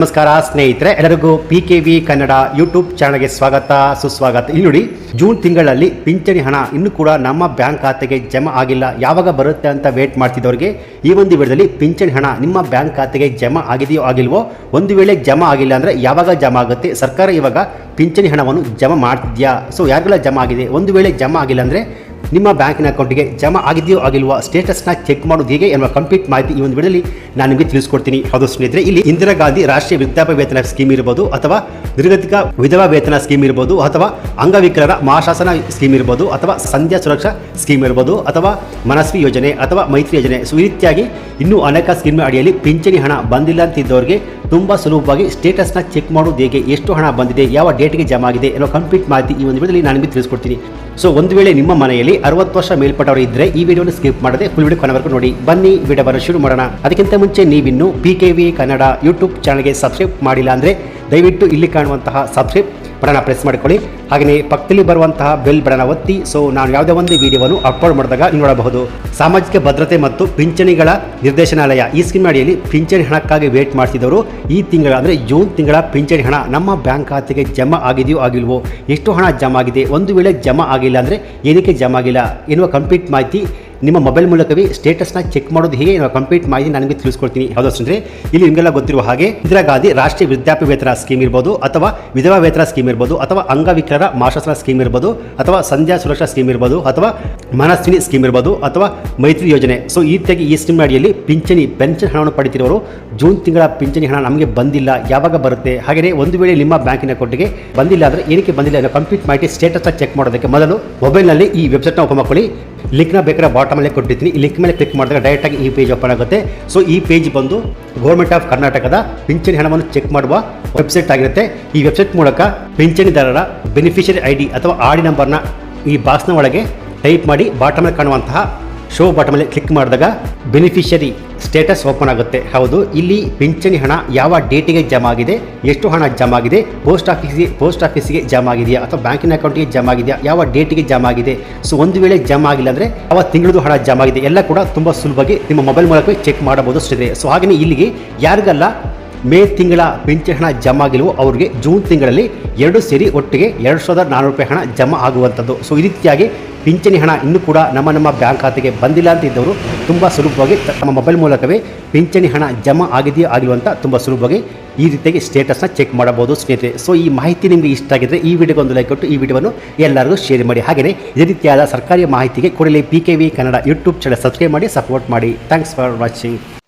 ನಮಸ್ಕಾರ ಸ್ನೇಹಿತರೆ, ಎಲ್ಲರಿಗೂ PKV ಕನ್ನಡ ಯೂಟ್ಯೂಬ್ ಚಾನಲ್ಗೆ ಸ್ವಾಗತ ಸುಸ್ವಾಗತ. ಇಲ್ಲಿ ನೋಡಿ, ಜೂನ್ ತಿಂಗಳಲ್ಲಿ ಪಿಂಚಣಿ ಹಣ ಇನ್ನೂ ಕೂಡ ನಮ್ಮ ಬ್ಯಾಂಕ್ ಖಾತೆಗೆ ಜಮಾ ಆಗಿಲ್ಲ, ಯಾವಾಗ ಬರುತ್ತೆ ಅಂತ ವೇಟ್ ಮಾಡ್ತಿದ್ದವರಿಗೆ ಈ ಒಂದು ವಿಡಿಯೋದಲ್ಲಿ ಪಿಂಚಣಿ ಹಣ ನಿಮ್ಮ ಬ್ಯಾಂಕ್ ಖಾತೆಗೆ ಜಮಾ ಆಗಿದೆಯೋ ಆಗಿಲ್ವೋ, ಒಂದು ವೇಳೆ ಜಮಾ ಆಗಿಲ್ಲ ಅಂದರೆ ಯಾವಾಗ ಜಮಾ ಆಗುತ್ತೆ, ಸರ್ಕಾರ ಇವಾಗ ಪಿಂಚಣಿ ಹಣವನ್ನು ಜಮಾ ಮಾಡ್ತಿದ್ಯಾ, ಸೊ ಯಾರಿಗೆಲ್ಲ ಜಮಾ ಆಗಿದೆ, ಒಂದು ವೇಳೆ ಜಮಾ ಆಗಿಲ್ಲ ಅಂದರೆ ನಿಮ್ಮ ಬ್ಯಾಂಕಿನ ಅಕೌಂಟಿಗೆ ಜಮಾ ಆಗಿದೆಯೋ ಆಗಿಲ್ವಾ ಸ್ಟೇಟಸ್ನ ಚೆಕ್ ಮಾಡೋದು ಹೇಗೆ ಎನ್ನುವ ಕಂಪ್ಲೀಟ್ ಮಾಹಿತಿ ಈ ಒಂದು ವಿಡಿಯೋದಲ್ಲಿ ನಾನು ನಿಮಗೆ ತಿಳಿಸ್ಕೊಡ್ತೀನಿ. ಹೌದು ಸ್ನೇಹಿತರೆ, ಇಲ್ಲಿ ಇಂದಿರಾ ಗಾಂಧಿ ರಾಷ್ಟ್ರೀಯ ವೃದ್ಧಾಪ್ಯ ವೇತನ ಸ್ಕೀಮ್ ಇರ್ಬೋದು, ಅಥವಾ ನಿರ್ಗತಿಕ ವಿಧವಾ ವೇತನ ಸ್ಕೀಮ್ ಇರ್ಬೋದು, ಅಥವಾ ಅಂಗವಿಕಲರ ಮಹಾಶಾಸನ ಸ್ಕೀಮ್ ಇರ್ಬೋದು, ಅಥವಾ ಸಂಧ್ಯಾ ಸುರಕ್ಷಾ ಸ್ಕೀಮ್ ಇರ್ಬೋದು, ಅಥವಾ ಮನಸ್ವಿ ಯೋಜನೆ ಅಥವಾ ಮೈತ್ರಿ ಯೋಜನೆ, ಸೊ ಈ ರೀತಿಯಾಗಿ ಇನ್ನೂ ಅನೇಕ ಸ್ಕೀಮ್ ಅಡಿಯಲ್ಲಿ ಪಿಂಚಣಿ ಹಣ ಬಂದಿಲ್ಲ ಅಂತಿದ್ದವರಿಗೆ ತುಂಬ ಸುಲಭವಾಗಿ ಸ್ಟೇಟಸ್ನ ಚೆಕ್ ಮಾಡೋದು ಹೇಗೆ, ಎಷ್ಟು ಹಣ ಬಂದಿದೆ, ಯಾವ ಡೇಟ್ಗೆ ಜಮಾ ಆಗಿದೆ ಅನ್ನೋ ಕಂಪ್ಲೀಟ್ ಮಾಹಿತಿ ಈ ಒಂದು ವಿಡಿಯೋದಲ್ಲಿ ನಾನು ನಿಮಗೆ ತಿಳಿಸ್ಕೊಡ್ತೀನಿ. ಸೊ ಒಂದು ವೇಳೆ ನಿಮ್ಮ ಮನೆಯಲ್ಲಿ 60 ವರ್ಷ ಮೇಲ್ಪಟ್ಟವರು ಇದ್ದರೆ ಈ ವಿಡಿಯೋನ ಸ್ಕಿಪ್ ಮಾಡದೆ ಫುಲ್ ವಿಡಿಯೋ ಕೊನೆವರೆಗೂ ನೋಡಿ. ಬನ್ನಿ ವಿಡಿಯೋ ಬರೋ ಶುರು ಮಾಡೋಣ. ಅದಕ್ಕಿಂತ ಮುಂಚೆ ನೀವಿನ್ನು PKV ಕನ್ನಡ ಯೂಟ್ಯೂಬ್ ಚಾನಲ್ಗೆ ಸಬ್ಸ್ಕ್ರೈಬ್ ಮಾಡಿಲ್ಲ ಅಂದರೆ ದಯವಿಟ್ಟು ಇಲ್ಲಿ ಕಾಣುವಂತಹ ಸಬ್ಸ್ಕ್ರೈಬ್ ಬಟನ್ ಪ್ರೆಸ್ ಮಾಡಿಕೊಳ್ಳಿ. ಹಾಗೆಯೇ ಪಕ್ಕದಲ್ಲಿ ಬರುವಂತಹ ಬೆಲ್ ಬಟನ್ ಒತ್ತಿ, ಸೊ ನಾನು ಯಾವುದೇ ಒಂದು ವಿಡಿಯೋವನ್ನು ಅಪ್ಲೋಡ್ ಮಾಡಿದಾಗ ನೋಡಬಹುದು. ಸಾಮಾಜಿಕ ಭದ್ರತೆ ಮತ್ತು ಪಿಂಚಣಿಗಳ ನಿರ್ದೇಶನಾಲಯ ಈ ಸ್ಕೀಮ್ ಅಡಿಯಲ್ಲಿ ಪಿಂಚಣಿ ಹಣಕ್ಕಾಗಿ ವೇಟ್ ಮಾಡ್ತಿದ್ದವರು ಈ ತಿಂಗಳ ಅಂದರೆ ಜೂನ್ ತಿಂಗಳ ಪಿಂಚಣಿ ಹಣ ನಮ್ಮ ಬ್ಯಾಂಕ್ ಖಾತೆಗೆ ಜಮಾ ಆಗಿದೆಯೋ ಆಗಿಲ್ವೋ, ಎಷ್ಟು ಹಣ ಜಮಾ ಆಗಿದೆ, ಒಂದು ವೇಳೆ ಜಮಾ ಆಗಿಲ್ಲ ಅಂದರೆ ಏನಕ್ಕೆ ಜಮಾ ಆಗಿಲ್ಲ ಎನ್ನುವ ಕಂಪ್ಲೀಟ್ ಮಾಹಿತಿ ನಿಮ್ಮ ಮೊಬೈಲ್ ಮೂಲಕವೇ ಸ್ಟೇಟಸ್ನ ಚೆಕ್ ಮಾಡೋದು ಹೇಗೆ ಎನ್ನುವ ಕಂಪ್ಲೀಟ್ ಮಾಹಿತಿ ನನಗೆ ತಿಳಿಸ್ಕೊಡ್ತೀನಿ. ಯಾವುದಂದ್ರೆ ಇಲ್ಲಿ ನಿಮಗೆಲ್ಲ ಗೊತ್ತಿರುವ ಹಾಗೆ ಇಂದಿರಾ ಗಾಂಧಿ ರಾಷ್ಟ್ರೀಯ ವೃದ್ಧಾಪ್ಯ ವೇತನ ಸ್ಕೀಮ್ ಇರ್ಬೋದು, ಅಥವಾ ವಿಧವಾ ವೇತನ ಸ್ಕೀಮ್ ಇರ್ಬೋದು, ಅಥವಾ ಅಂಗವಿಕಲರ ಮಹಾಶಾಸನ ಸ್ಕೀಮ್ ಇರ್ಬೋದು, ಅಥವಾ ಸಂಧ್ಯಾ ಸುರಕ್ಷಾ ಸ್ಕೀಮ್ ಇರ್ಬೋದು, ಅಥವಾ ಮನಸ್ವಿನಿ ಸ್ಕೀಮ್ ಇರ್ಬೋದು, ಅಥವಾ ಮೈತ್ರಿ ಯೋಜನೆ, ಸೊ ಈ ರೀತಿಯಾಗಿ ಈ ಸ್ಕೀಮ್ ಅಡಿಯಲ್ಲಿ ಪೆನ್ಷನ್ ಹಣವನ್ನು ಪಡಿತಿರೋರು ಜೂನ್ ತಿಂಗಳ ಪಿಂಚಣಿ ಹಣ ನಮಗೆ ಬಂದಿಲ್ಲ, ಯಾವಾಗ ಬರುತ್ತೆ, ಹಾಗೆಯೇ ಒಂದು ವೇಳೆ ನಿಮ್ಮ ಬ್ಯಾಂಕಿನ ಅಕೌಂಟ್ಗೆ ಬಂದಿಲ್ಲ ಅಂದರೆ ಏನಕ್ಕೆ ಬಂದಿಲ್ಲ ಅನ್ನೋ ಕಂಪ್ಲೀಟ್ ಮಾಹಿತಿ ಸ್ಟೇಟಸ್ನ ಚೆಕ್ ಮಾಡೋದಕ್ಕೆ ಮೊದಲು ಮೊಬೈಲ್ನಲ್ಲಿ ಈ ವೆಬ್ಸೈಟ್ನ ಓಪನ್ ಮಾಡ್ಕೊಳ್ಳಿ. ಲಿಂಕ್ನ ಬೇಕಾದ್ರೆ ಬಾಟಮಲ್ಲೇ ಕೊಟ್ಟಿರ್ತೀನಿ. ಈ ಲಿಂಕ್ ಮೇಲೆ ಕ್ಲಿಕ್ ಮಾಡಿದಾಗ ಡೈರೆಕ್ಟಾಗಿ ಈ ಪೇಜ್ ಓಪನ್ ಆಗುತ್ತೆ. ಸೊ ಈ ಪೇಜ್ ಬಂದು ಗೌರ್ಮೆಂಟ್ ಆಫ್ ಕರ್ನಾಟಕದ ಪಿಂಚಣಿ ಹಣವನ್ನು ಚೆಕ್ ಮಾಡುವ ವೆಬ್ಸೈಟ್ ಆಗಿರುತ್ತೆ. ಈ ವೆಬ್ಸೈಟ್ ಮೂಲಕ ಪಿಂಚಣಿದಾರರ ಬೆನಿಫಿಷರಿ ID ಅಥವಾ ಆಡಿ ನಂಬರ್ನ ಈ ಬಾಕ್ಸ್ನ ಒಳಗೆ ಟೈಪ್ ಮಾಡಿ ಬಾಟಮಲ್ಲಿ ಕಾಣುವಂತಹ ಶೋ ಬಟನ್ ಮೇಲೆ ಕ್ಲಿಕ್ ಮಾಡಿದಾಗ ಬೆನಿಫಿಷರಿ ಸ್ಟೇಟಸ್ ಓಪನ್ ಆಗುತ್ತೆ. ಹೌದು, ಇಲ್ಲಿ ಪಿಂಚಣಿ ಹಣ ಯಾವ ಡೇಟಿಗೆ ಜಮಾ ಆಗಿದೆ, ಎಷ್ಟು ಹಣ ಜಮಾ ಆಗಿದೆ, ಪೋಸ್ಟ್ ಆಫೀಸಿಗೆ ಜಮಾ ಆಗಿದೆಯಾ ಅಥವಾ ಬ್ಯಾಂಕಿನ ಅಕೌಂಟಿಗೆ ಜಮಾ ಆಗಿದೆಯಾ, ಯಾವ ಡೇಟಿಗೆ ಜಮಾ ಆಗಿದೆ, ಸೊ ಒಂದು ವೇಳೆ ಜಮಾ ಆಗಿಲ್ಲ ಅಂದರೆ ಯಾವ ತಿಂಗಳದು ಹಣ ಜಮಾ ಆಗಿದೆ, ಎಲ್ಲ ಕೂಡ ತುಂಬ ಸುಲಭವಾಗಿ ನಿಮ್ಮ ಮೊಬೈಲ್ ಮೂಲಕವೇ ಚೆಕ್ ಮಾಡಬಹುದು ಸ್ನೇಹಿತರೆ. ಸೊ ಹಾಗೆಯೇ ಇಲ್ಲಿಗೆ ಯಾರಿಗೆಲ್ಲ ಮೇ ತಿಂಗಳ ಪಿಂಚಣಿ ಹಣ ಜಮಾ ಆಗಿಲ್ವೋ ಅವರಿಗೆ ಜೂನ್ ತಿಂಗಳಲ್ಲಿ 2 ಸೇರಿ ಒಟ್ಟಿಗೆ 2400 ರೂಪಾಯಿ ಹಣ ಜಮಾ ಆಗುವಂಥದ್ದು. ಸೊ ಈ ರೀತಿಯಾಗಿ ಪಿಂಚಣಿ ಹಣ ಇನ್ನೂ ಕೂಡ ನಮ್ಮ ಬ್ಯಾಂಕ್ ಖಾತೆಗೆ ಬಂದಿಲ್ಲ ಅಂತ ಇದ್ದವರು ತುಂಬ ಸುಲಭವಾಗಿ ನಮ್ಮ ಮೊಬೈಲ್ ಮೂಲಕವೇ ಪಿಂಚಣಿ ಹಣ ಜಮಾ ಆಗಿದೆಯೋ ಆಗಿಲ್ವ ಅಂತ ತುಂಬ ಸುಲಭವಾಗಿ ಈ ರೀತಿಯಾಗಿ ಸ್ಟೇಟಸ್ನ ಚೆಕ್ ಮಾಡಬಹುದು ಸ್ನೇಹಿತರೆ. ಸೊ ಈ ಮಾಹಿತಿ ನಿಮಗೆ ಇಷ್ಟ ಆಗಿದ್ದರೆ ಈ ವಿಡಿಯೋಗೆ ಒಂದು ಲೈಕ್ ಕೊಟ್ಟು ಈ ವಿಡಿಯೋವನ್ನು ಎಲ್ಲರಿಗೂ ಶೇರ್ ಮಾಡಿ. ಹಾಗೆಯೇ ಇದೇ ರೀತಿಯಾದ ಸರ್ಕಾರಿ ಮಾಹಿತಿಗೆ ಕೂಡಲೇ PKV Kannada YouTube channel subscribe ಮಾಡಿ, ಸಪೋರ್ಟ್ ಮಾಡಿ. Thanks for watching.